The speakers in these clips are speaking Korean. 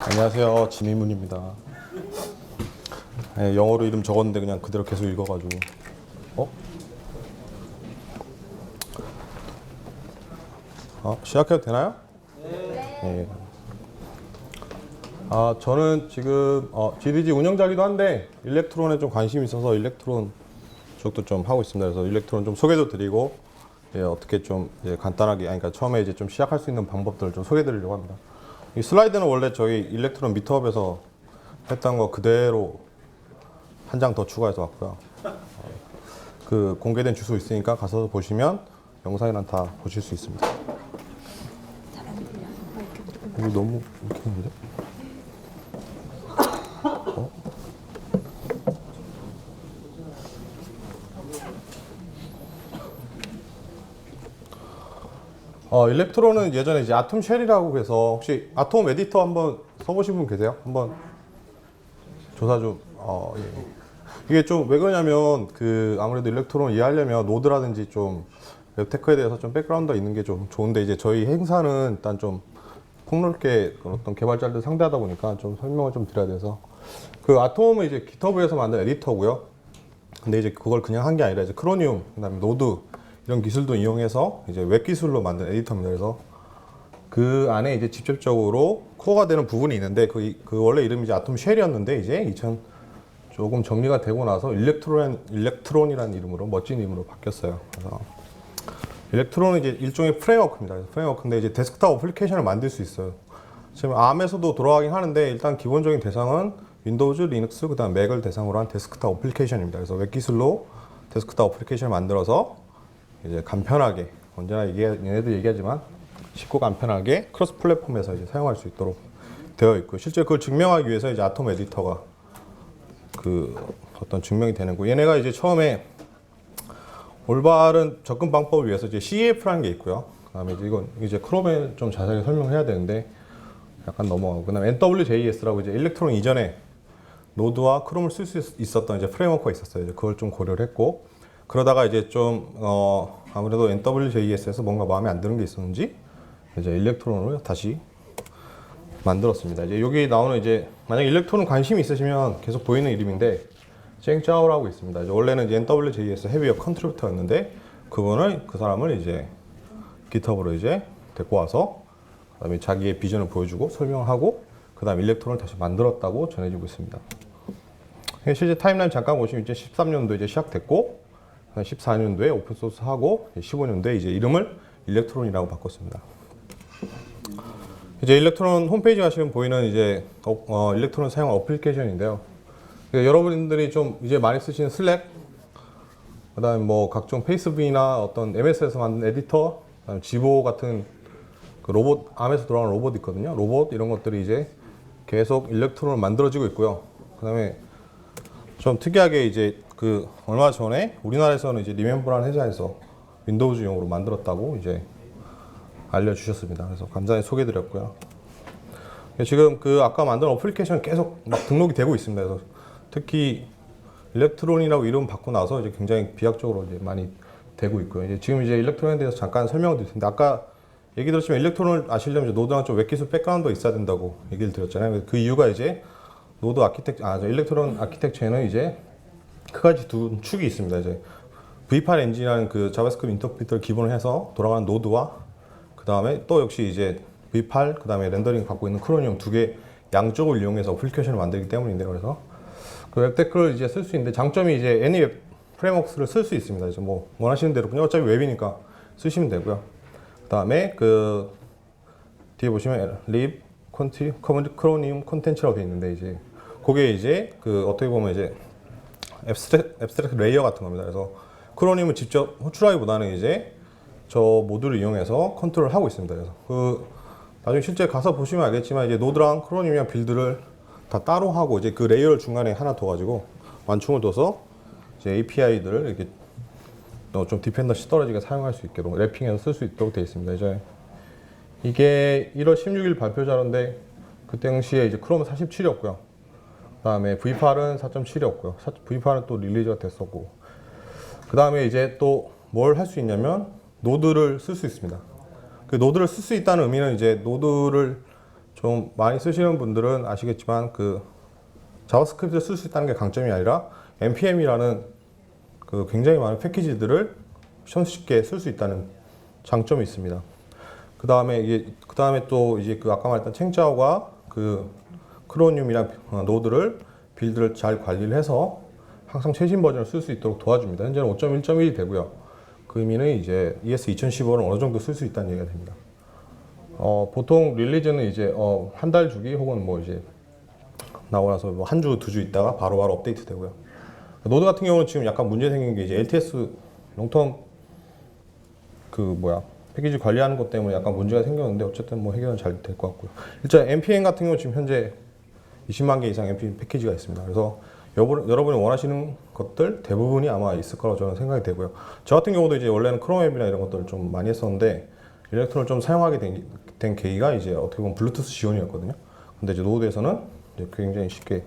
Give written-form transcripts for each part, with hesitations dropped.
안녕하세요. 지미문입니다. 네, 영어로 이름 적었는데 그냥 그대로 계속 읽어가지고. 시작해도 되나요? 네. 저는 지금 GDG 운영자기도 한데 일렉트론에 좀 관심이 있어서 일렉트론 쪽도 좀 하고 있습니다. 그래서 일렉트론 좀 소개도 드리고 어떻게 좀 간단하게, 그러니까 처음에 이제 좀 시작할 수 있는 방법들을 좀 소개드리려고 합니다. 이 슬라이드는 원래 저희 일렉트론 미트업에서 했던 거 그대로 한 장 더 추가해서 왔고요. 그 공개된 주소 있으니까 가서 보시면 영상이랑 다 보실 수 있습니다. 이거 너무 이렇게 했는데? 일렉트론은 예전에 이제 아톰 쉘이라고 해서 혹시 아톰 에디터 한번 써보신 분 계세요? 한번 조사 좀. 예. 이게 좀 왜 그러냐면 아무래도 일렉트론 이해하려면 노드라든지 좀 웹테크에 대해서 좀 백그라운드가 있는 게 좀 좋은데, 이제 저희 행사는 일단 좀 폭넓게 어떤 개발자들 상대하다 보니까 좀 설명을 좀 드려야 돼서, 그 아톰은 이제 GitHub에서 만든 에디터고요. 근데 이제 그걸 그냥 한 게 아니라 이제 크로니움, 그다음에 노드 이런 기술도 이용해서 이제 웹 기술로 만든 에디터입니다. 그래서 그 안에 이제 직접적으로 코어가 되는 부분이 있는데 그 원래 이름이 이제 아톰 쉘이었는데 이제 조금 정리가 되고 나서 일렉트론이라는 이름으로, 멋진 이름으로 바뀌었어요. 그래서 일렉트론은 이제 일종의 프레임워크입니다. 프레임워크인데 이제 데스크탑 어플리케이션을 만들 수 있어요. 지금 ARM에서도 돌아가긴 하는데 일단 기본적인 대상은 윈도우즈, 리눅스, 그다음 맥을 대상으로 한 데스크탑 어플리케이션입니다. 그래서 웹 기술로 데스크탑 어플리케이션을 만들어서 이제 간편하게, 언제나 얘네도 얘기하지만 쉽고 간편하게 크로스 플랫폼에서 이제 사용할 수 있도록 되어 있고, 실제 그걸 증명하기 위해서 이제 아톰 에디터가 어떤 증명이 되는 거. 얘네가 이제 처음에 올바른 접근 방법을 위해서 이제 CEF라는 게 있고요. 그다음에 이건 이제 크롬에 좀 자세하게 설명해야 되는데 약간 넘어가고, 그다음에 NWJS라고 이제 일렉트론 이전에 노드와 크롬을 쓸 수 있었던 이제 프레임워크가 있었어요. 이제 그걸 좀 고려를 했고, 그러다가 이제 좀 아무래도 NWJS에서 뭔가 마음에 안 드는 게 있었는지 이제 일렉트론을 다시 만들었습니다. 이제 여기 나오는 이제 만약 일렉트론 관심이 있으시면 계속 보이는 이름인데 쨍짜오라고 있습니다. 이제 원래는 이제 NWJS 헤비어 컨트리뷰터였는데 그 사람을 이제 GitHub으로 이제 데리고 와서 그다음에 자기의 비전을 보여주고 설명하고 그다음 일렉트론을 다시 만들었다고 전해지고 있습니다. 실제 타임라인 잠깐 보시면 이제 13년도 이제 시작됐고 14년도에 오픈 소스 하고 15년도에 이제 이름을 일렉트론이라고 바꿨습니다. 이제 일렉트론 홈페이지 가시면 보이는 이제 일렉트론 사용 어플리케이션인데요. 여러분들이 좀 이제 많이 쓰시는 슬랙, 그다음에 뭐 각종 페이스북이나 어떤 MS에서 만든 에디터, 그다음에 지보 같은 그 로봇, 암에서 돌아가는 로봇 있거든요. 로봇 이런 것들이 이제 계속 일렉트론을 만들어지고 있고요. 그다음에 좀 특이하게 이제 얼마 전에 우리나라에서는 이제 리멤버라는 회사에서 윈도우즈용으로 만들었다고 이제 알려주셨습니다. 그래서 간단히 소개드렸고요. 지금 아까 만든 어플리케이션 계속 막 등록이 되고 있습니다. 그래서 특히 일렉트론이라고 이름 받고 나서 이제 굉장히 비약적으로 이제 많이 되고 있고요. 지금 이제 일렉트론에 대해서 잠깐 설명을 드릴 텐데, 아까 얘기 들었지만 일렉트론을 아시려면 이제 노드랑 좀 웹기술 백그라운드가 있어야 된다고 얘기를 드렸잖아요. 그 이유가 이제 일렉트론 아키텍처에는 이제 크가지 두 축이 있습니다. 이제 V8 엔진이라는 그 자바스크립트 인터프리터를 기본으로 해서 돌아가는 노드와 그 다음에 또 역시 이제 V8 그 다음에 렌더링 갖고 있는 크로니움 두 개 양쪽을 이용해서 어플리케이션을 만들기 때문인데요. 그래서 그 웹테크를 이제 쓸 수 있는데 장점이 이제 애니 웹 프레임워크를 쓸 수 있습니다. 그래서 뭐 원하시는 대로 그냥 어차피 웹이니까 쓰시면 되고요. 그 다음에 뒤에 보시면 lib 크로니움 콘텐츠라고 되어 있는데 이제 그게 이제 어떻게 보면 이제 앱스트랙트 레이어 같은 겁니다. 그래서 크로니움을 직접 호출하기보다는 이제 저 모듈을 이용해서 컨트롤을 하고 있습니다. 그래서 나중에 실제 가서 보시면 알겠지만 이제 노드랑 크로니움이랑 빌드를 다 따로 하고 이제 그 레이어를 중간에 하나 둬가지고 완충을 둬서 이제 API들을 이렇게 좀 디펜던시 떨어지게 사용할 수 있도록 랩핑해서 쓸 수 있도록 되어 있습니다. 이게 1월 16일 발표 자료인데 그때 당시에 이제 크롬은 47이었고요. 그다음에 V8은 4.7이었고요. V8은 또 릴리즈가 됐었고, 그다음에 이제 또 뭘 할 수 있냐면 노드를 쓸 수 있습니다. 그 노드를 쓸 수 있다는 의미는 이제 노드를 좀 많이 쓰시는 분들은 아시겠지만 그 자바스크립트를 쓸 수 있다는 게 강점이 아니라 npm이라는 그 굉장히 많은 패키지들을 쉽게 쓸 수 있다는 장점이 있습니다. 그 다음에 또 이제 그 아까 말했던 챙자오가 그 크로니움이랑 노드를 빌드를 잘 관리를 해서 항상 최신 버전을 쓸 수 있도록 도와줍니다. 현재는 5.1.1이 되고요. 그 의미는 이제 ES 2015는 어느 정도 쓸 수 있다는 얘기가 됩니다. 보통 릴리즈는 이제 한 달 주기 혹은 뭐 이제 나오고 나서 뭐 한 주, 두 주 있다가 바로바로 업데이트 되고요. 노드 같은 경우는 지금 약간 문제 생긴 게 이제 LTS 롱텀 패키지 관리하는 것 때문에 약간 문제가 생겼는데 어쨌든 뭐 해결은 잘 될 것 같고요. 일단 npm 같은 경우 지금 현재 20만 개 이상 npm 패키지가 있습니다. 그래서 여러분이 원하시는 것들 대부분이 아마 있을 거라고 저는 생각이 되고요. 저 같은 경우도 이제 원래는 크롬 앱이나 이런 것들을 좀 많이 했었는데 일렉트론을 좀 사용하게 된 계기가 이제 어떻게 보면 블루투스 지원이었거든요. 근데 이제 노드에서는 이제 굉장히 쉽게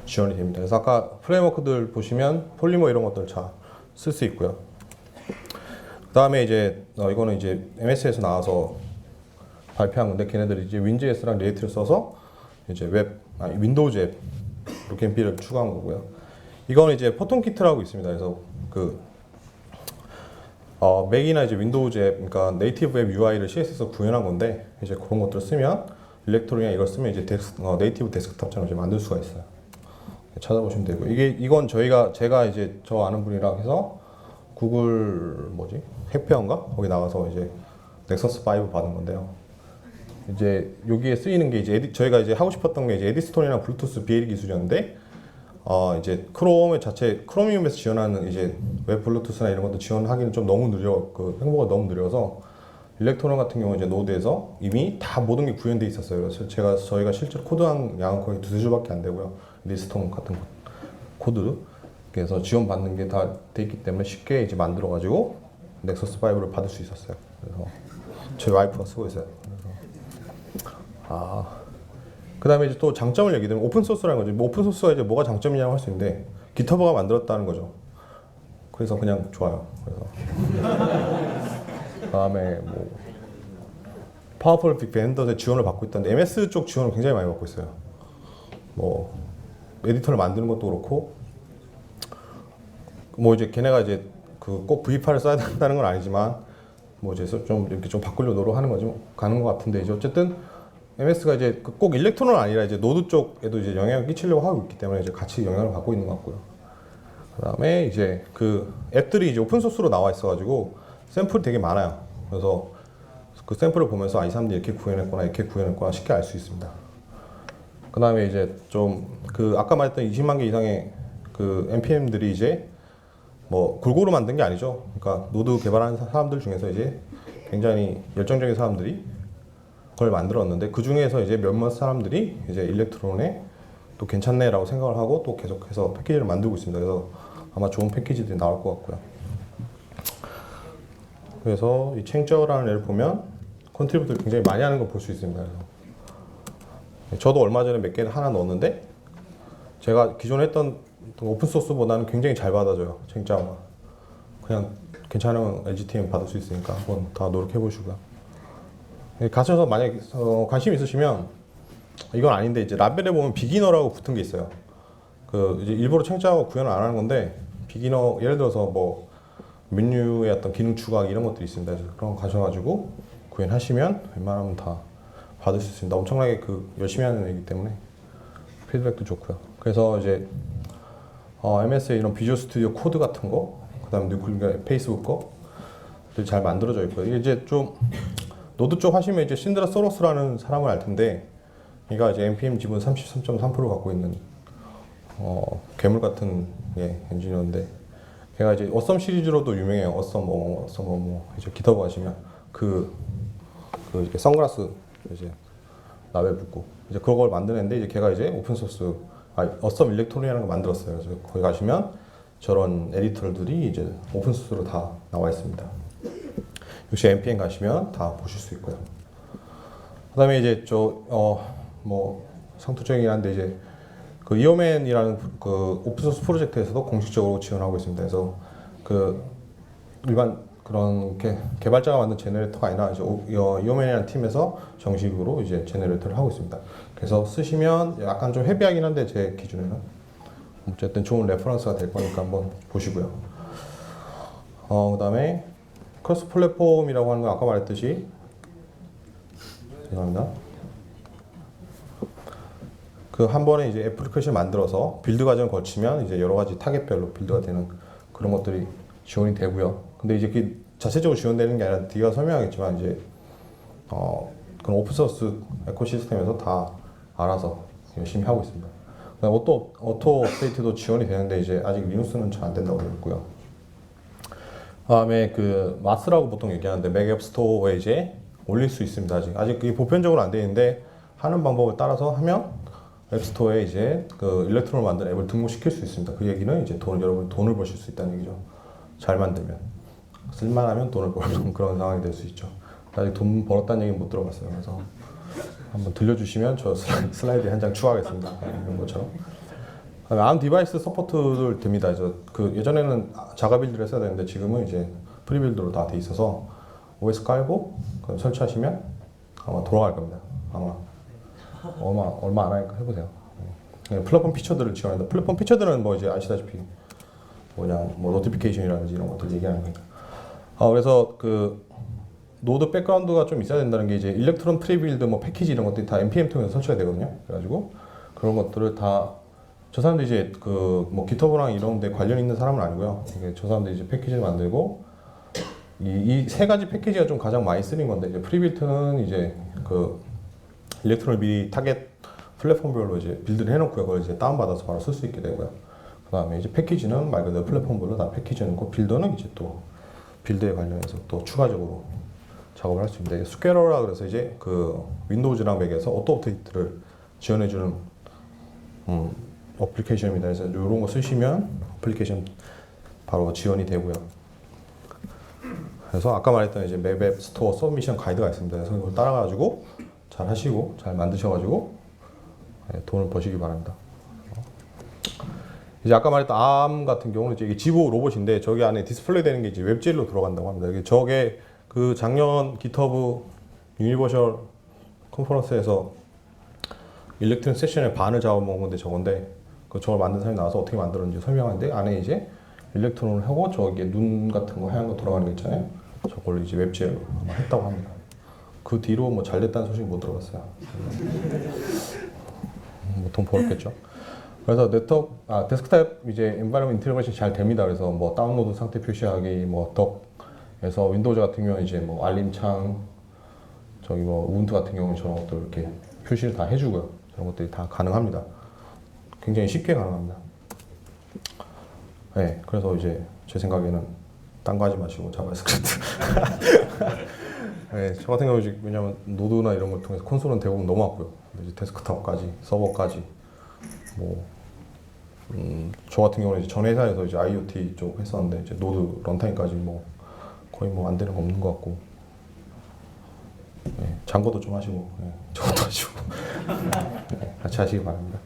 지원이 됩니다. 그래서 아까 프레임워크들 보시면 폴리머 이런 것들 잘 쓸 수 있고요. 그 다음에 이제 이거는 이제 MS에서 나와서 발표한 건데 걔네들이 이제 윈JS랑 리액트를 써서 이제 윈도우즈 앱 루캠피를 추가한 거고요. 이거는 이제 포톤키트라고 있습니다. 그래서 그 맥이나 이제 윈도우즈 앱, 그러니까 네이티브 앱 UI를 CSS에서 구현한 건데 이제 그런 것들을 쓰면 일렉트론이나 이걸 쓰면 이제 네이티브 데스크탑처럼 이제 만들 수가 있어요. 찾아보시면 되고 이건 제가 이제 저 아는 분이랑 해서 구글 해피언가 거기 나가서 이제 넥서스 5 받은 건데요. 이제 여기에 쓰이는 게 이제 저희가 이제 하고 싶었던 게 이제 에디스톤이나 블루투스 BL 기술이었는데 이제 크로미움에서 지원하는 이제 웹 블루투스나 이런 것도 지원하기는 좀 너무 그 행보가 너무 느려서 일렉트론 같은 경우 이제 노드에서 이미 다 모든 게 구현돼 있었어요. 그래서 저희가 실제로 코드한 양은 거의 두세 줄밖에 안 되고요. 리스톤 같은 코드 그래서 지원받는 게 다 돼 있기 때문에 쉽게 이제 만들어 가지고 넥서스 5를 받을 수 있었어요. 그래서 저희 와이프가 쓰고 있어요. 그다음에 이제 또 장점을 얘기하면 오픈 소스라는 거죠. 뭐 오픈 소스가 이제 뭐가 장점이냐고 할 수 있는데 깃허브가 만들었다는 거죠. 그래서 그냥 좋아요. 그래서 그다음에 뭐 파워풀 빅벤더의 지원을 받고 있다는데 MS 쪽 지원을 굉장히 많이 받고 있어요. 뭐 에디터를 만드는 것도 그렇고 뭐 이제 걔네가 이제 그 꼭 V8을 써야 된다는 건 아니지만 뭐 이제 좀 이렇게 좀 바꾸려고 노력하는 거지 가는 것 같은데 이제 어쨌든 MS가 이제 꼭 일렉트론은 아니라 이제 노드 쪽에도 이제 영향을 끼치려고 하고 있기 때문에 이제 같이 영향을 받고 있는 것 같고요. 그다음에 이제 그 앱들이 이제 오픈 소스로 나와 있어가지고 샘플이 되게 많아요. 그래서 그 샘플을 보면서 이 사람들이 이렇게 구현했구나 쉽게 알 수 있습니다. 그다음에 이제 좀 그 아까 말했던 20만 개 이상의 그 npm들이 이제 뭐 골고루 만든 게 아니죠. 그러니까 노드 개발하는 사람들 중에서 이제 굉장히 열정적인 사람들이 그걸 만들었는데 그 중에서 이제 몇몇 사람들이 이제 일렉트론에 또 괜찮네라고 생각을 하고 또 계속해서 패키지를 만들고 있습니다. 그래서 아마 좋은 패키지들이 나올 것 같고요. 그래서 이 챙저라는 애를 보면 컨트리뷰터를 굉장히 많이 하는 걸 볼 수 있습니다. 그래서 저도 얼마 전에 몇 개를 하나 넣었는데 제가 기존에 했던 오픈 소스보다는 굉장히 잘 받아줘요. 챙자가 그냥 괜찮은 LGTM 받을 수 있으니까 한번 다 노력해 보시고요. 가셔서 만약에 관심 있으시면 이건 아닌데 이제 라벨에 보면 비기너라고 붙은 게 있어요. 그 이제 일부러 챙자하고 구현을 안 하는 건데 비기너 예를 들어서 뭐 메뉴의 어떤 기능 추가하기 이런 것들이 있습니다. 그래서 그런 거 가셔가지고 구현하시면 웬만하면 다 받을 수 있습니다. 엄청나게 그 열심히 하는 애이기 때문에 피드백도 좋고요. 그래서 이제 MS의 이런 비주얼 스튜디오 코드 같은 거, 그다음에 페이스북 거들 잘 만들어져 있고요. 이게 이제 좀 노드 쪽 하시면 이제 신드라 소로스라는 사람을 알 텐데, 얘가 이제 npm 지분 33.3% 갖고 있는 괴물 같은 엔지니어인데, 걔가 이제 어썸 시리즈로도 유명해요. 어썸 뭐 이제 깃허브 가시면 그 이렇게 선글라스 이제 라벨 붙고 이제 그걸 만드는데 이제 걔가 이제 오픈 소스 어썸 일렉트론이라는 걸 만들었어요. 그래서 거기 가시면 저런 에디터들이 이제 오픈 소스로 다 나와 있습니다. 역시 npm 가시면 다 보실 수 있고요. 그다음에 이제 뭐 상투적이긴 한데 이제 그 이오맨이라는 그 오픈소스 프로젝트에서도 공식적으로 지원하고 있습니다. 그래서 그 일반 그런 개발자가 만든 제너레이터가 아니라 이제 이오맨이라는 팀에서 정식으로 이제 제너레이터를 하고 있습니다. 그래서 쓰시면 약간 좀 헤비하긴 한데 제 기준에는 어쨌든 좋은 레퍼런스가 될 거니까 한번 보시고요. 그다음에 크로스 플랫폼이라고 하는 건 아까 말했듯이 죄송합니다. 그 한 번에 이제 애플리케이션 만들어서 빌드 과정을 거치면 이제 여러 가지 타겟별로 빌드가 되는 그런 것들이 지원이 되고요. 근데 이제 그 자체적으로 지원되는 게 아니라 뒤가 설명하겠지만 이제 그런 오픈소스 에코시스템에서 다 알아서 열심히 하고 있습니다. 그다음에 오토 업데이트도 지원이 되는데 이제 아직 리눅스는 잘 안 된다고 되어 있고요. 그다음에 그 마스라고 보통 얘기하는데 맥 앱 스토어에 이제 올릴 수 있습니다. 아직 그게 보편적으로 안 되어 있는데 하는 방법을 따라서 하면 앱스토어에 이제 그 일렉트론을 만든 앱을 등록시킬 수 있습니다. 그 얘기는 이제 여러분이 돈을 버실 수 있다는 얘기죠. 잘 만들면 쓸만하면 돈을 버는 그런 상황이 될 수 있죠. 아직 돈 벌었다는 얘기는 못 들어봤어요. 그래서 한번 들려주시면 저 슬라이드에 한 장 추가하겠습니다. 이런 것처럼. ARM 디바이스 서포트를 됩니다. 그 예전에는 자가 빌드를 했어야 되는데 지금은 이제 프리빌드로 다 돼 있어서 OS 깔고 설치하시면 아마 돌아갈 겁니다. 아마 얼마 안 하니까 해보세요. 플랫폼 피처들을 지원한다. 플랫폼 피처들은 뭐 이제 아시다시피 뭐 노티피케이션이라든지 이런 것들 얘기하는 거니까. 그래서 그 노드 백그라운드가 좀 있어야 된다는 게 이제 일렉트론 프리빌드 뭐 패키지 이런 것들이 다 npm 통해서 설치가 되거든요. 그래가지고 그런 것들을 다 저 사람들 이제 그 뭐 기터브랑 이런 데 관련 있는 사람은 아니고요. 이게 저 사람들 이제 패키지를 만들고 이 세 가지 패키지가 좀 가장 많이 쓰는 건데 이제 프리빌트는 이제 그 일렉트론을 미리 타겟 플랫폼별로 이제 빌드를 해놓고요. 그걸 이제 다운받아서 바로 쓸 수 있게 되고요. 그 다음에 이제 패키지는 말 그대로 플랫폼별로 다 패키지는 있고 빌더는 이제 또 빌드에 관련해서 또 추가적으로 작업을 할 수 있는데 스퀘러라 그래서 이제 그 윈도우즈랑 맥에서 오토 업데이트를 지원해주는 어플리케이션입니다. 그래서 이런 거 쓰시면 어플리케이션 바로 지원이 되고요. 그래서 아까 말했던 이제 맵앱 스토어 서브미션 가이드가 있습니다. 그래서 이걸 따라가지고 잘 하시고 잘 만드셔가지고 돈을 버시기 바랍니다. 이제 아까 말했던 ARM 같은 경우는 이제 이게 지보 로봇인데 저기 안에 디스플레이 되는 게 이제 웹젤로 들어간다고 합니다. 저게 그 작년 GitHub 유니버셜 컨퍼런스에서 일렉트론 세션의 반을 잡아먹은 건데 저건데 저걸 만든 사람이 나와서 어떻게 만들었는지 설명하는데 안에 이제 일렉트론을 하고 저기에 눈 같은 거 하얀 거 돌아가는 거 있잖아요. 저걸 이제 웹젤로 아마 했다고 합니다. 그 뒤로 뭐 잘 됐다는 소식 못 들어봤어요. 뭐 돈 벌었겠죠. 그래서 데스크탑 이제 엔바이러먼트 인테그레이션 잘 됩니다. 그래서 뭐 다운로드 상태 표시하기, 뭐 덕에서 윈도우즈 같은 경우는 이제 뭐 알림창, 저기 뭐 우분투 같은 경우는 저런 것들 이렇게 표시를 다 해주고요. 저런 것들이 다 가능합니다. 굉장히 쉽게 가능합니다. 네, 그래서 이제 제 생각에는 딴 거 하지 마시고 자바스크립트. 네, 저 같은 경우 왜냐면 노드나 이런 걸 통해서 콘솔은 대부분 넘어왔고요. 이제 데스크탑까지, 서버까지, 뭐, 저 같은 경우는 이제 전 회사에서 이제 IoT 쪽 했었는데 이제 노드 런타임까지 뭐 거의 뭐 안 되는 거 없는 것 같고, 네, 잔거도 좀 하시고, 네, 저것도 하시고, 네, 같이 하시기 바랍니다.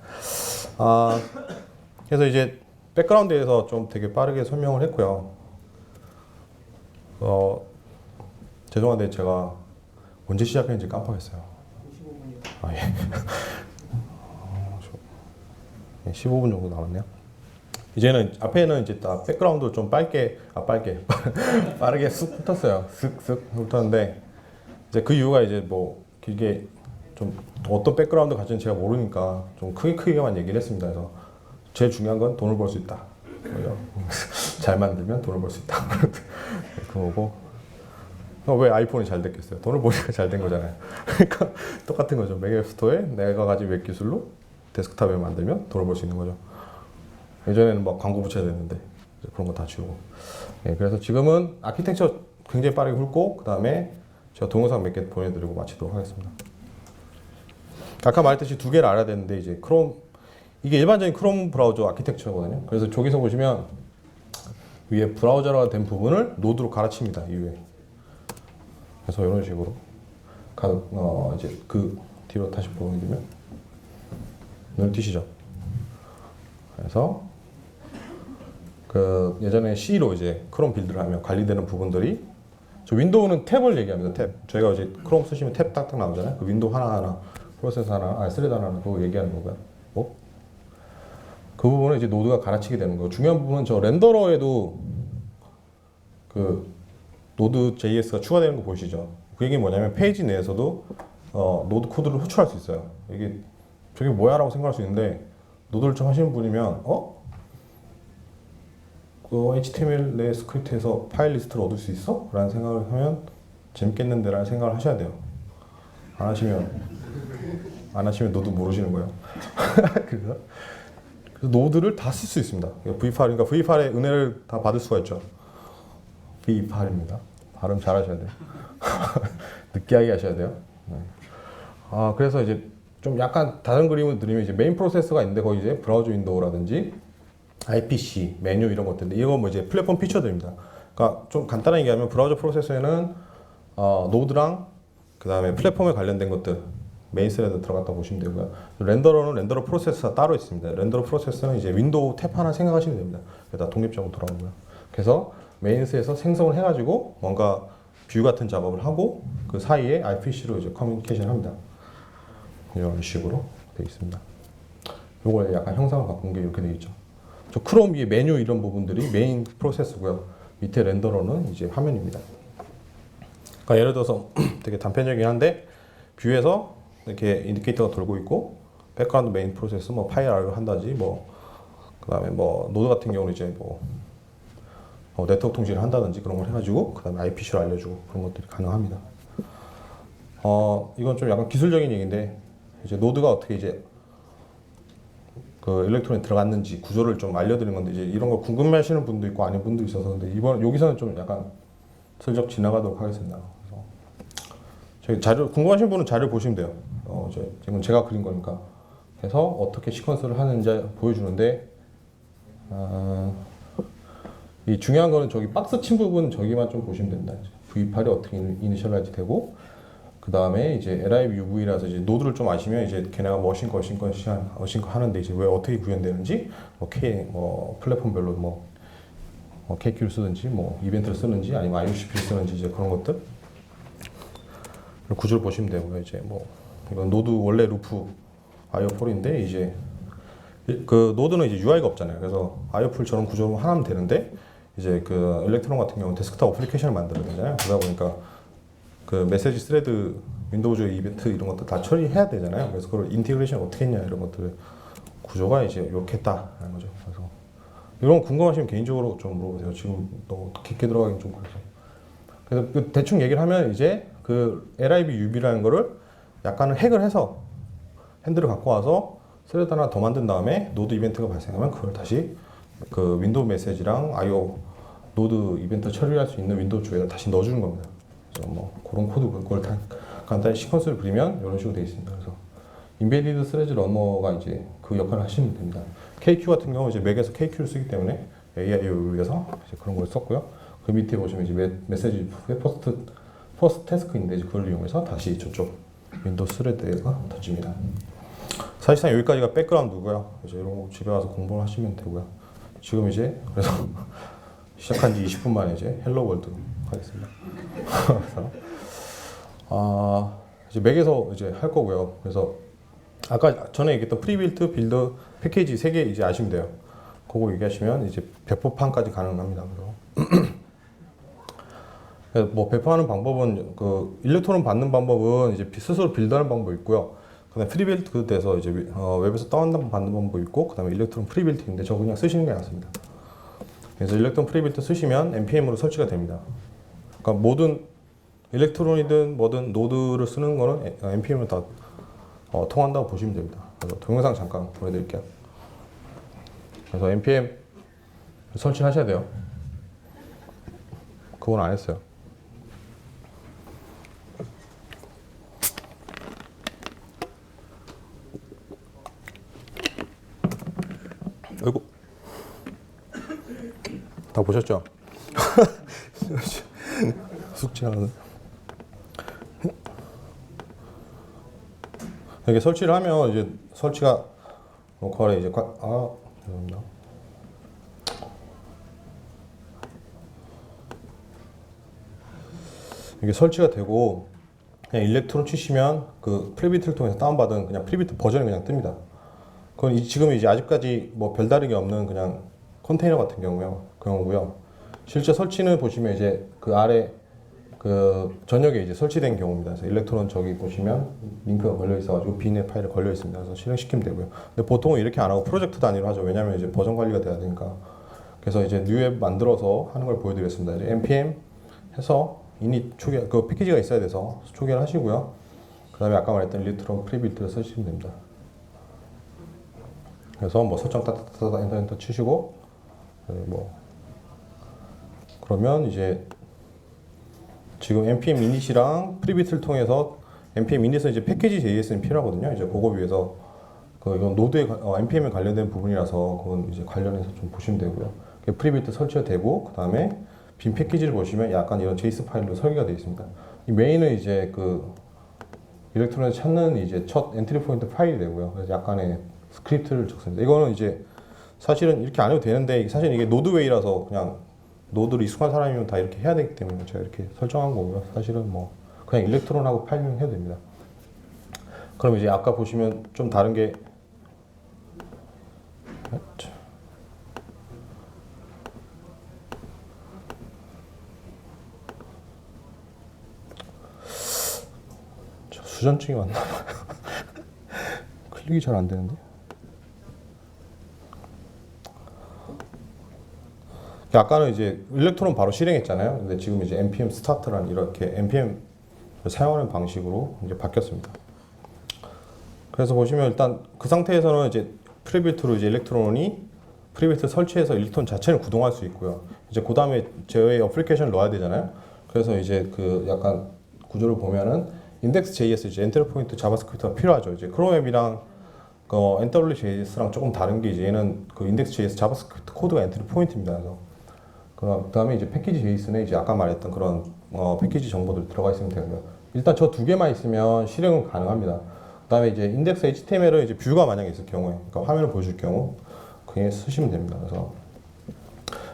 그래서 이제 백그라운드에서 좀 되게 빠르게 설명을 했고요. 죄송한데 제가 언제 시작했는지 깜빡했어요. 15분이요. 예. 15분 정도 남았네요. 이제는 앞에는 이제 다 백그라운드 좀 빠르게 쑥 훑었어요. 쓱쓱 훑었는데 이제 그 이유가 이제 뭐 길게 좀 어떤 백그라운드 가지는지 제가 모르니까 좀 크게만 얘기를 했습니다. 그래서 제일 중요한 건 돈을 벌 수 있다. 잘 만들면 돈을 벌 수 있다. 그거고 왜 아이폰이 잘 됐겠어요? 돈을 버니까 잘 된 거잖아요. 그러니까 똑같은 거죠. 맥 앱 스토어에 내가 가진 웹 기술로 데스크탑에 만들면 돈을 벌 수 있는 거죠. 예전에는 막 광고 붙여야 됐는데 그런 거 다 지우고. 예, 그래서 지금은 아키텍처 굉장히 빠르게 훑고 그 다음에 제가 동영상 몇 개 보내드리고 마치도록 하겠습니다. 아까 말했듯이 두 개를 알아야 되는데 이제 크롬 이게 일반적인 크롬 브라우저 아키텍처거든요. 그래서 저기서 보시면 위에 브라우저가 된 부분을 노드로 갈아칩니다. 이후에. 그래서 이런 식으로 이제 그 뒤로 다시 보여드리면 눈을 띄시죠. 그래서 그 예전에 C로 이제 크롬 빌드를 하면 관리되는 부분들이 저 윈도우는 탭을 얘기합니다. 탭. 저희가 이제 크롬 쓰시면 탭 딱딱 나오잖아요. 그 윈도우 하나하나, 프로세서 하나, 스레드 하나 그거 얘기하는 거고요. 뭐? 그 부분은 이제 노드가 갈아치게 되는 거고, 중요한 부분은 저 렌더러에도 그 노드 JS가 추가되는 거 보이시죠? 그 얘기는 뭐냐면 페이지 내에서도 노드 코드를 호출할 수 있어요. 이게 저게 뭐야? 라고 생각할 수 있는데, 노드를 좀 하시는 분이면 그 HTML 내 스크립트에서 파일 리스트를 얻을 수 있어? 라는 생각을 하면 재밌겠는데 라는 생각을 하셔야 돼요. 안 하시면 노드 모르시는 거예요. 그래서 노드를 다 쓸 수 있습니다. V8, 그러니까 V8의 은혜를 다 받을 수가 있죠. V8입니다. 발음 잘 하셔야 돼요. 느끼하게 하셔야 돼요. 네. 그래서 이제 좀 약간 다른 그림을 드리면 이제 메인 프로세서가 있는데 거기 이제 브라우저 윈도우라든지 IPC, 메뉴 이런 것들인데 이건 뭐 이제 플랫폼 피처들입니다. 그러니까 좀 간단하게 얘기하면 브라우저 프로세서에는 노드랑 그 다음에 플랫폼에 관련된 것들 메인 스레드 들어갔다 보시면 되고요. 렌더러는 렌더러 프로세서가 따로 있습니다. 렌더러 프로세서는 이제 윈도우 탭 하나 생각하시면 됩니다. 다 독립적으로 돌아오고요. 그래서 메인스에서 생성을 해가지고 뭔가 뷰 같은 작업을 하고 그 사이에 IPC로 이제 커뮤니케이션 합니다. 이런 식으로 되어 있습니다. 요걸 약간 형상을 바꾼 게 이렇게 되어 있죠. 저 크롬 위에 메뉴 이런 부분들이 메인 프로세스고요. 밑에 렌더러는 이제 화면입니다. 그러니까 예를 들어서 되게 단편적이긴 한데 뷰에서 이렇게 인디케이터가 돌고 있고 백그라운드 메인 프로세스 뭐 파일 R을 한다지 뭐 그다음에 뭐 노드 같은 경우는 이제 뭐 네트워크 통신을 한다든지 그런 걸 해가지고 그 다음에 IPC로 알려주고 그런 것들이 가능합니다. 이건 좀 약간 기술적인 얘기인데 이제 노드가 어떻게 이제 그 일렉트론에 들어갔는지 구조를 좀 알려드리는 건데 이제 이런 걸 궁금해하시는 분도 있고 아닌 분도 있어서 근데 이번 여기서는 좀 약간 슬쩍 지나가도록 하겠습니다. 그래서 저희 자료 궁금하신 분은 자료 보시면 돼요. 지금 제가 그린 거니까. 그래서 어떻게 시퀀스를 하는지 보여주는데 이 중요한 거는 저기 박스 친 부분 저기만 좀 보시면 됩니다. V8이 어떻게 이니셜라이즈 되고 그 다음에 이제 LIB UV라서 이제 노드를 좀 아시면 이제 걔네가 뭐 어신거 하는데 이제 왜 어떻게 구현되는지 뭐 플랫폼별로 뭐 KQ를 쓰든지 뭐 이벤트를 쓰는지 아니면 IOCP를 쓰는지 이제 그런 것들 구조를 보시면 되고요. 이제 뭐 이건 노드 원래 루프 IO4인데 이제 그 노드는 이제 UI가 없잖아요. 그래서 IO4처럼 구조로 하면 되는데 이제 그 일렉트론 같은 경우는 데스크탑 어플리케이션을 만들어야 되잖아요. 그러다 보니까 그 메시지 스레드, 윈도우즈 이벤트 이런 것들 다 처리해야 되잖아요. 그래서 그걸 인티그레이션 어떻게 했냐 이런 것들 구조가 이제 이렇게 했다라는 거죠. 그래서 이런 거 궁금하시면 개인적으로 좀 물어보세요. 지금 너무 깊게 들어가긴 좀 그래서. 그래서 그 대충 얘기를 하면 이제 그 LIB UB라는 거를 약간은 핵을 해서 핸들을 갖고 와서 스레드 하나 더 만든 다음에 노드 이벤트가 발생하면 그걸 다시 그 윈도우 메시지랑 IO 노드 이벤트 처리할 수 있는 윈도우 쪽에다 다시 넣어주는 겁니다. 그래서 뭐 그런 코드 그걸 다 간단히 시퀀스를 그리면 이런 식으로 되어 있습니다. 그래서 인베디드 스레지 러너가 이제 그 역할을 하시면 됩니다. KQ 같은 경우 이제 맥에서 KQ를 쓰기 때문에 AI를 위해서 이제 그런 걸 썼고요. 그 밑에 보시면 이제 메시지 퍼스트 태스크인데 이제 그걸 이용해서 다시 저쪽 윈도우 스레드가 터집니다. 사실상 여기까지가 백그라운드고요. 이제 이런 거 집에 와서 공부를 하시면 되고요. 지금 이제 그래서 시작한 지 20분 만에 이제 헬로 월드 하겠습니다. 그래서 이제 맥에서 이제 할 거고요. 그래서 아까 전에 얘기했던 프리빌트, 빌드, 패키지 3개 이제 아시면 돼요. 그거 얘기하시면 이제 배포판까지 가능합니다. 그래서 뭐 배포하는 방법은 그 일렉트론 받는 방법은 이제 스스로 빌드하는 방법이 있고요. 그다음에 프리빌트 돼서 이제 웹에서 다운받는 방법이 있고 그다음에 일렉트론 프리빌트인데 저 그냥 쓰시는 게 낫습니다. 그래서 일렉트론 프리빌트 쓰시면 npm으로 설치가 됩니다. 그러니까 모든 일렉트론이든 뭐든 노드를 쓰는 거는 npm으로 다 통한다고 보시면 됩니다. 그래서 동영상 잠깐 보여드릴게요. 그래서 npm 설치하셔야 돼요. 그건 안 했어요. 아이고 다 보셨죠? 숙제하는 이렇게 설치를 하면 이제 설치가 로컬에 이제 죄송합니다. 이게 설치가 되고 그냥 일렉트론 치시면 그 프리비트를 통해서 다운받은 그냥 프리비트 버전이 그냥 뜹니다. 그건 지금 이제 아직까지 뭐 별다르게 없는 그냥 컨테이너 같은 경우고요. 실제 설치는 보시면 이제 그 아래 그 전역에 이제 설치된 경우입니다. 그래서 일렉트론 저기 보시면 링크가 걸려 있어가지고 비넷 파일에 걸려 있습니다. 그래서 실행시키면 되고요. 근데 보통은 이렇게 안 하고 프로젝트 단위로 하죠. 왜냐하면 이제 버전 관리가 돼야 되니까. 그래서 이제 뉴 앱 만들어서 하는 걸 보여드리겠습니다. 이제 npm 해서 이닛 초기 그 패키지가 있어야 돼서 초기화를 하시고요. 그다음에 아까 말했던 일렉트론 프리비트를 쓰시면 됩니다. 그래서 뭐 설정 따따따따 엔터 치시고 뭐 그러면 이제 지금 npm init이랑 프리비트를 통해서 npm init은 이제 패키지 JS는 필요하거든요. 이제 그거 위해서 이건 노드에 npm에 관련된 부분이라서 그건 이제 관련해서 좀 보시면 되고요. 프리비트 설치가 되고 그 다음에 빈 패키지를 보시면 약간 이런 JS 파일로 설계가 되어 있습니다. 이 메인은 이제 그 일렉트론에서 찾는 이제 첫 엔트리 포인트 파일이 되고요. 그래서 약간의 스크립트를 적습니다. 이거는 이제 사실은 이렇게 안 해도 되는데 사실 이게 노드웨이라서 그냥 노드를 익숙한 사람이면 다 이렇게 해야 되기 때문에 제가 이렇게 설정한 거고요. 사실은 뭐 그냥 일렉트론하고 파일링 해도 됩니다. 그럼 이제 아까 보시면 좀 다른 게 수전증이 왔나 봐요. 클릭이 잘 안 되는데. 아까는 이제 일렉트론 바로 실행했잖아요. 근데 지금 이제 npm start란 이렇게 npm 사용하는 방식으로 이제 바뀌었습니다. 그래서 보시면 일단 그 상태에서는 이제 프리비트로 이제 일렉트론이 프리비트 설치해서 일렉트론 자체를 구동할 수 있고요. 이제 그 다음에 제외 어플리케이션을 넣어야 되잖아요. 그래서 이제 그 약간 구조를 보면은 인덱스 JS 이제 엔트리 포인트 자바스크립트가 필요하죠. 이제 크롬 앱이랑 NW JS랑 조금 다른 게 이제 얘는 그 인덱스 JS 자바스크립트 코드가 엔트리 포인트입니다. 그래서 그 다음에 이제 패키지 JS는 이제 아까 말했던 그런 패키지 정보들 들어가 있으면 되고요. 일단 저 두 개만 있으면 실행은 가능합니다. 그 다음에 이제 인덱스 HTML은 이제 뷰가 만약에 있을 경우에, 그러니까 화면을 보여줄 경우, 그게 쓰시면 됩니다. 그래서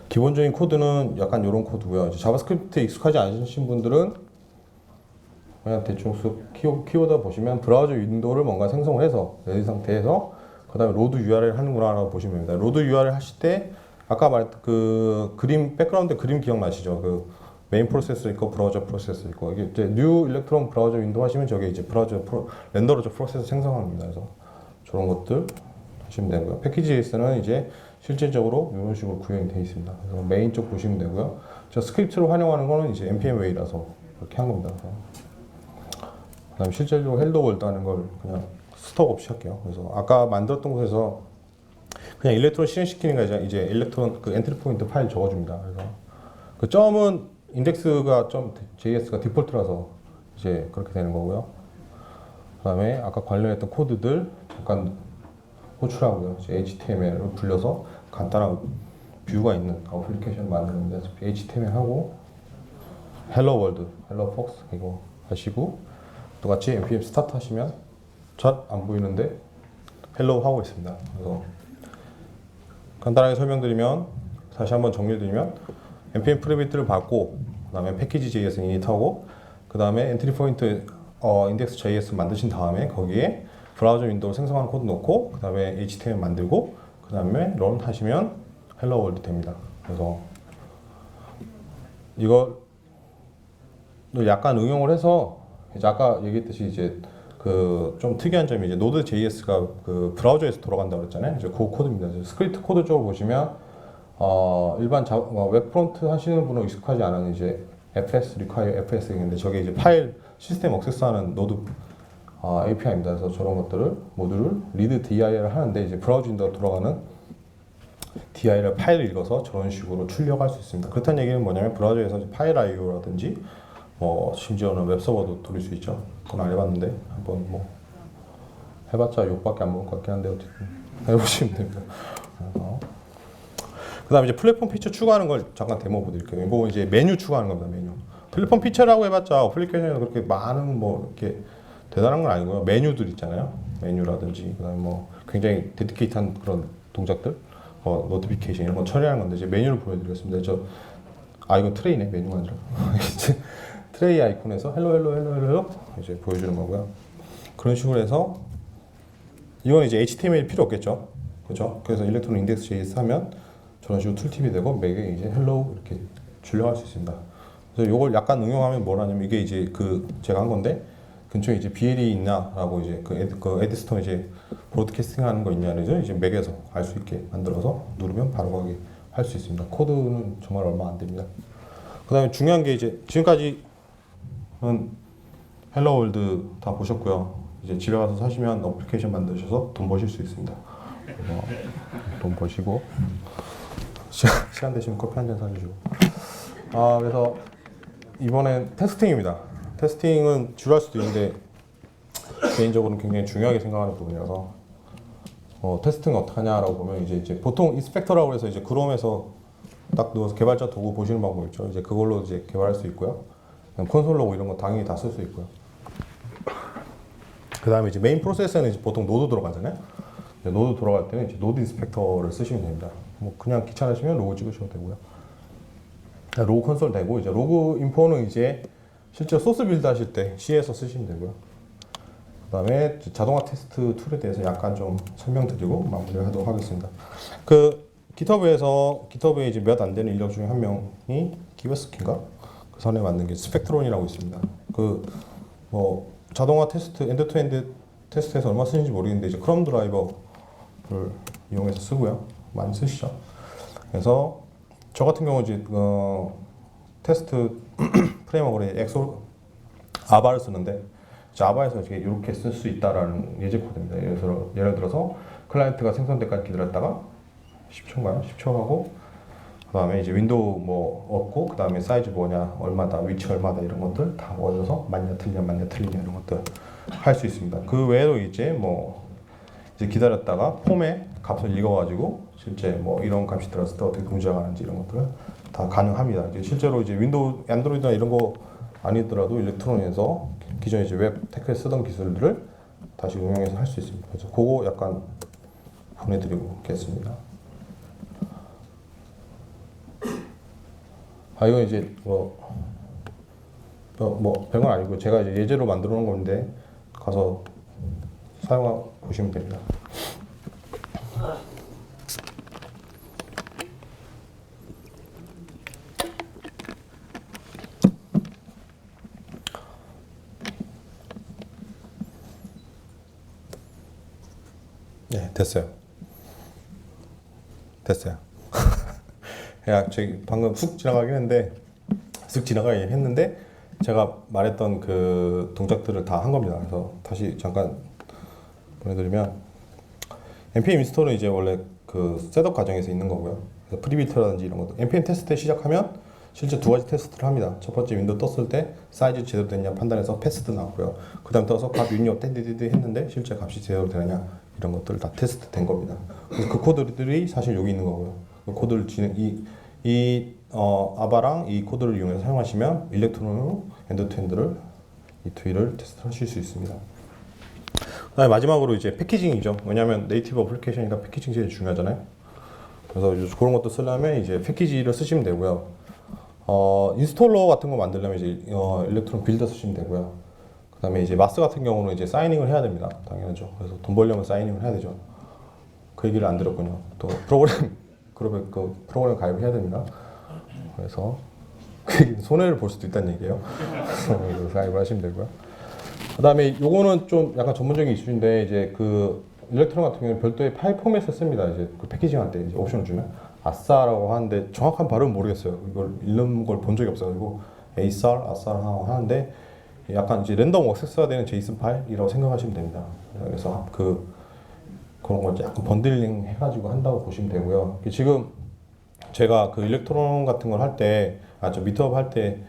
기본적인 코드는 약간 이런 코드고요. 이제 자바스크립트에 익숙하지 않으신 분들은 그냥 대충 쓱 키워드 보시면 브라우저 윈도우를 뭔가 생성을 해서 레디 상태에서 그 다음에 로드 URL 하는구나 라고 보시면 됩니다. 로드 URL 하실 때 아까 말했던 그 그림 백그라운드 그림 기억나시죠? 그 메인 프로세스 있고 브라우저 프로세스 있고 이게 이제 뉴 일렉트론 브라우저 윈도우 하시면 저게 이제 렌더러저 프로세스 생성합니다. 그래서 저런 것들 하시면 되고요. 패키지 JS는 이제 실질적으로 이런 식으로 구현이 되어 있습니다. 그래서 메인 쪽 보시면 되고요. 저 스크립트를 활용하는 거는 이제 npm 웨이라서 이렇게 한 겁니다. 그다음 실질적으로 헬로 월드 하는 걸 그냥 스톱 없이 할게요. 그래서 아까 만들었던 곳에서 그냥 일렉트론 실행시키는 게 이제 일렉트론 그 엔트리 포인트 파일 적어줍니다. 그래서 그 점은 인덱스가 점 JS가 디폴트라서 이제 그렇게 되는 거고요. 그다음에 아까 관련했던 코드들 잠깐 호출하고요. 이제 HTML을 불려서 간단한 뷰가 있는 어플리케이션을 만드는데 HTML 하고 헬로 월드, 헬로 폭스 이거 하시고 똑같이 npm 스타트 하시면 잘 안 보이는데 헬로 하고 있습니다. 그래서 간단하게 설명드리면 다시 한번 정리드리면 npm 프리비트를 받고 그 다음에 패키지 JS 이닛하고 그 다음에 엔트리 포인트 인덱스 JS 만드신 다음에 거기에 브라우저 윈도우 생성하는 코드 넣고 그 다음에 HTML 만들고 그 다음에 런 하시면 헬로 월드 됩니다. 그래서 이거 약간 응용을 해서 이제 아까 얘기했듯이 이제 그 좀 특이한 점이 이제 노드 JS가 그 브라우저에서 돌아간다고 그랬잖아요. 이제 그 코드입니다. 이제 스크립트 코드 쪽을 보시면 일반 웹 프론트 하시는 분은 익숙하지 않은 이제 FS require FS인데 저게 이제 파일 시스템 액세스하는 노드 API입니다. 그래서 저런 것들을 모듈을 read dir을 하는데 이제 브라우저 윈도우가 돌아가는 dir을 파일을 읽어서 저런 식으로 출력할 수 있습니다. 그렇다는 얘기는 뭐냐면 브라우저에서 이제 파일 IO라든지 뭐 심지어는 웹서버도 돌릴 수 있죠. 그건 안 해봤는데 한번 뭐 해봤자 욕밖에 안 먹을 것 같긴 한데 어쨌든 해보시면 됩니다. 그 다음에 이제 플랫폼 피처 추가하는 걸 잠깐 데모 보여드릴게요. 이거 이제 메뉴 추가하는 겁니다. 메뉴. 플랫폼 피처라고 해봤자 어플리케이션에 그렇게 많은 뭐 이렇게 대단한 건 아니고요. 메뉴들 있잖아요. 메뉴라든지 그다음에 뭐 굉장히 데디케이트한 그런 동작들, 노티피케이션 이런 건 처리하는 건데 이제 메뉴를 보여드리겠습니다. 이건 트레이네 메뉴가 아니라. 트레이 아이콘에서 헬로 이제 보여주는 거고요. 그런 식으로 해서 이건 이제 HTML 필요 없겠죠. 그렇죠? 그래서 일렉트론 인덱스 JS 하면 저런 식으로 툴팁이 되고 맥에 이제 헬로 이렇게 출력할 수 있습니다. 그래서 이걸 약간 응용하면 뭐라냐면 이게 이제 그 제가 한 건데 근처에 이제 BL이 있냐라고 이제 그 에디스톤 이제 브로드캐스팅 하는 거 있냐를 이제 맥에서 알 수 있게 만들어서 누르면 바로 가게 할 수 있습니다. 코드는 정말 얼마 안 됩니다. 그다음에 중요한 게 이제 지금까지는 헬로 월드 다 보셨고요. 이제 집에 가서 사시면 어플리케이션 만드셔서 돈 버실 수 있습니다. 돈 버시고 시간 되시면 커피 한 잔 사주시고. 그래서 이번엔 테스팅입니다. 테스팅은 지루할 수도 있는데 개인적으로는 굉장히 중요하게 생각하는 부분이라서 테스팅 어떻게 하냐라고 보면 이제 보통 인스펙터라고 해서 이제 크롬에서 딱 넣어서 개발자 도구 보시는 방법 있죠. 이제 그걸로 이제 개발할 수 있고요. 콘솔 로고 이런 거 당연히 다 쓸 수 있고요. 그 다음에 이제 메인 프로세스에는 이제 보통 노드 들어가잖아요. 노드 들어갈 때는 이제 노드 인스펙터를 쓰시면 됩니다. 뭐 그냥 귀찮으시면 로고 찍으셔도 되고요. 로고 콘솔 되고 이제 로그 인포는 이제 실제 소스 빌드 하실 때 C에서 쓰시면 되고요. 그 다음에 자동화 테스트 툴에 대해서 약간 좀 설명드리고 마무리하도록 하겠습니다. 그 GitHub에 이제 몇 안 되는 인력 중에 한 명이 기베스키인가 그 선에 만든 게 스펙트론이라고 있습니다. 그 뭐 자동화 테스트 엔드-투-엔드 테스트에서 얼마 쓰는지 모르겠는데 이제 크롬 드라이버를 이용해서 쓰고요. 많이 쓰시죠. 그래서 저 같은 경우 이제 테스트 프레임워크에 엑소 아바를 쓰는데 자바에서 이렇게 쓸 수 있다라는 예제 코드입니다. 예를 들어서 클라이언트가 생성 때까지 기다렸다가 10초인가요? 10초 하고 그 다음에 이제 윈도우 뭐 얻고 그 다음에 사이즈 뭐냐 얼마다 위치 얼마다 이런 것들 다 얻어서 맞냐 틀리냐 이런 것들 할 수 있습니다. 그 외에도 이제 이제 기다렸다가 폼의 값을 읽어가지고 실제 뭐 이런 값이 들었을 때 어떻게 문제가 가는지 이런 것들을 다 가능합니다. 이제 실제로 이제 윈도우, 안드로이드나 이런 거 아니더라도 일렉트론에서 기존에 이제 웹 테크에 쓰던 기술들을 다시 응용해서 할 수 있습니다. 그래서 그거 약간 보내드리겠습니다. 이건 이제 별건 아니고 제가 이제 예제로 만들어 놓은 건데 가서 사용하고 보시면 됩니다. 네, 됐어요. 야, 저기 방금 쑥 지나가긴 했는데 제가 말했던 그 동작들을 다 한 겁니다. 그래서 다시 잠깐 보내드리면 npm 인스톨은 이제 원래 그 셋업 과정에서 있는 거고요. 그래서 프리빌트라든지 이런 것도 npm 테스트 때 시작하면 실제 두 가지 테스트를 합니다. 첫 번째 윈도우 떴을 때 사이즈 제대로 됐냐 판단해서 패스드 나왔고요. 그 다음 떠서 값 입력 땡디디디 했는데 실제 값이 제대로 되느냐 이런 것들 다 테스트 된 겁니다. 그래서 그 코드들이 사실 여기 있는 거고요. 그 코드를 아바랑 이 코드를 이용해서 사용하시면 일렉트론으로 엔드-투-엔드를 이 트위를 테스트하실 수 있습니다. 그다음에 마지막으로 이제 패키징이죠. 왜냐하면 네이티브 어플리케이션이니까 패키징 제일 중요하잖아요. 그래서 그런 것도 쓰려면 이제 패키지를 쓰시면 되고요. 인스톨러 같은 거 만들려면 이제 일렉트론 빌더 쓰시면 되고요. 그다음에 이제 마스 같은 경우는 이제 사이닝을 해야 됩니다. 당연하죠. 그래서 돈 벌려면 사이닝을 해야 되죠. 그 얘기를 안 들었군요. 또 프로그램 가입을 해야 됩니다. 그래서 손해를 볼 수도 있다는 얘기예요. 그래서 가입을 하시면 되고요. 그다음에 요거는 좀 약간 전문적인 이슈인데 이제 그 일렉트론 같은 경우는 별도의 파일 포맷을 씁니다. 이제 그 패키징 할 때 이제 옵션을 주면 아싸라고 하는데 정확한 발음은 모르겠어요. 이걸 읽는 걸 본 적이 없어가지고 ASR, 아싸라고 하는데 약간 이제 랜덤 액세스가 되는 제이슨 파일이라고 생각하시면 됩니다. 그래서 그런 걸 약간 번들링 해가지고 한다고 보시면 되고요. 지금 제가 그 일렉트론 같은 걸 할 때, 미트업 할 때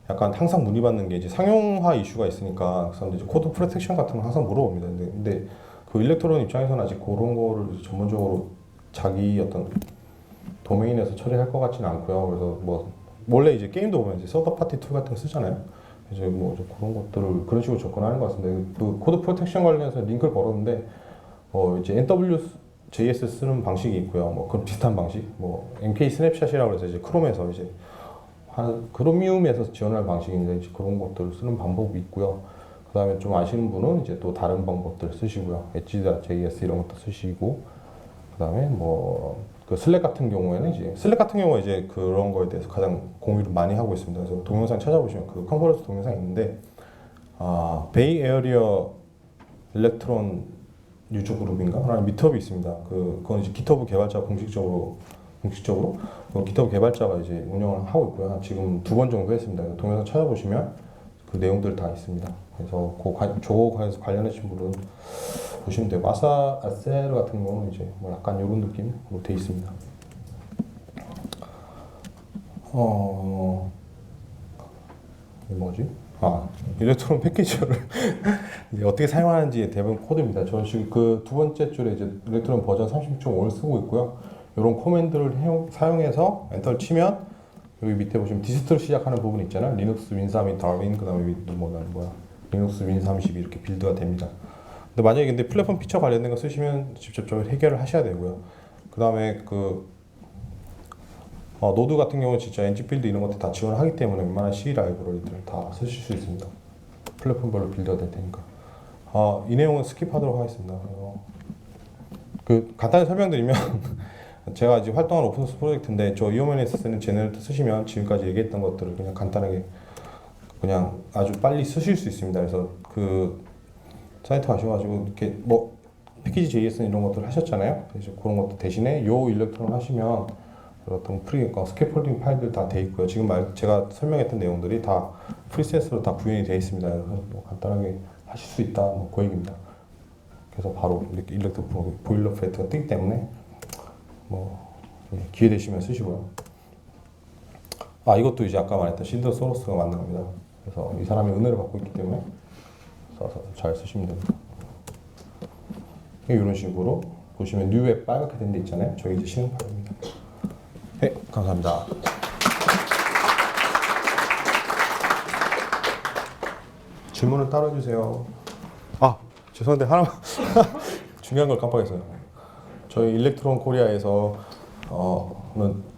약간 항상 문의받는 게 이제 상용화 이슈가 있으니까 그래서 이제 코드 프로텍션 같은 거 항상 물어봅니다. 근데 그 일렉트론 입장에서는 아직 그런 거를 전문적으로 자기 어떤 도메인에서 처리할 것 같지는 않고요. 그래서 원래 이제 게임도 보면 이제 서드 파티 툴 같은 거 쓰잖아요. 이제 그런 것들을 그런 식으로 접근하는 것 같습니다. 그 코드 프로텍션 관련해서 링크를 걸었는데 이제 NW.js 쓰는 방식이 있고요. 그런 비슷한 방식, MK 스냅샷이라고 해서 이제 크롬에서 이제 크로미움에서 지원할 방식인데 이제 그런 것들을 쓰는 방법이 있고요. 그 다음에 좀 아시는 분은 이제 또 다른 방법들 쓰시고요. 엣지.js 이런 것도 쓰시고, 그 다음에 뭐, 그 슬랙 같은 경우에는 이제 그런 거에 대해서 가장 공유를 많이 하고 있습니다. 그래서 동영상 찾아보시면 그 컨퍼런스 동영상이 있는데, 베이 에어리어 일렉트론 유저 그룹인가? 하나 미트업이 있습니다. 그건 이제 기터브 개발자 공식적으로 그 기터브 개발자가 이제 운영을 하고 있고요. 지금 2번 정도 했습니다. 동영상 찾아보시면 그 내용들 다 있습니다. 그래서 저거에서 관련하신 분은 보시면 돼요. 아세르 같은 경우는 이제 뭐 약간 이런 느낌으로 돼 있습니다. 뭐지? 일렉트론 패키지를 이제 어떻게 사용하는지 대부분 코드입니다. 저는 지금 그 2번째 줄에 이제 일렉트론 버전 36.5를 쓰고 있고요. 이런 코맨드를 사용해서 엔터를 치면 여기 밑에 보시면 디스트로 시작하는 부분 있잖아요. 리눅스 윈32 다윈 그다음에 리눅스 윈32 이렇게 빌드가 됩니다. 근데 플랫폼 피처 관련된 거 쓰시면 직접적으로 해결을 하셔야 되고요. 그다음에 노드 같은 경우는 진짜 엔진 빌드 이런 것들 다 지원을 하기 때문에 웬만한 C 라이브러리들을 다 쓰실 수 있습니다. 플랫폼별로 빌드가 될 테니까. 이 내용은 스킵하도록 하겠습니다. 간단히 설명드리면 제가 이제 활동하는 오픈소스 프로젝트인데 저 이오맨에서 쓰는 제너레이터 쓰시면 지금까지 얘기했던 것들을 그냥 간단하게 그냥 아주 빨리 쓰실 수 있습니다. 그래서 그 사이트 가셔가지고 이렇게 뭐 패키지 JS 이런 것들 하셨잖아요. 그래서 그런 것들 대신에 요 일렉트론 하시면 어떤 스캐폴딩 파일들 다 돼 있고요. 지금 제가 설명했던 내용들이 다 프리셋으로 다 구현이 되어 있습니다. 그래서 뭐 간단하게 하실 수 있다 그 얘기입니다. 그래서 바로 이렇게 보일러 플레이트가 뜨기 때문에 기회 되시면 쓰시고요. 이것도 이제 아까 말했던 신더 소로스가 만든 겁니다. 그래서 이 사람이 은혜를 받고 있기 때문에 써서 잘 쓰시면 됩니다. 이런 식으로 보시면 뉴에 빨갛게 된 데 있잖아요. 저게 이제 실행 파일입니다. 네, 감사합니다. 질문을 따로 해주세요. 죄송한데 하나만 중요한 걸 깜빡했어요. 저희 일렉트론 코리아에서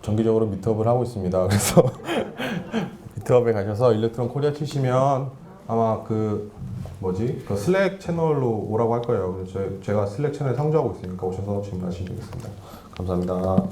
정기적으로 미트업을 하고 있습니다. 그래서 미트업에 가셔서 일렉트론 코리아 치시면 아마 그 슬랙 채널로 오라고 할 거예요. 그래서 제가 슬랙 채널에 상주하고 있으니까 오셔서 질문하시면 되겠습니다. 감사합니다.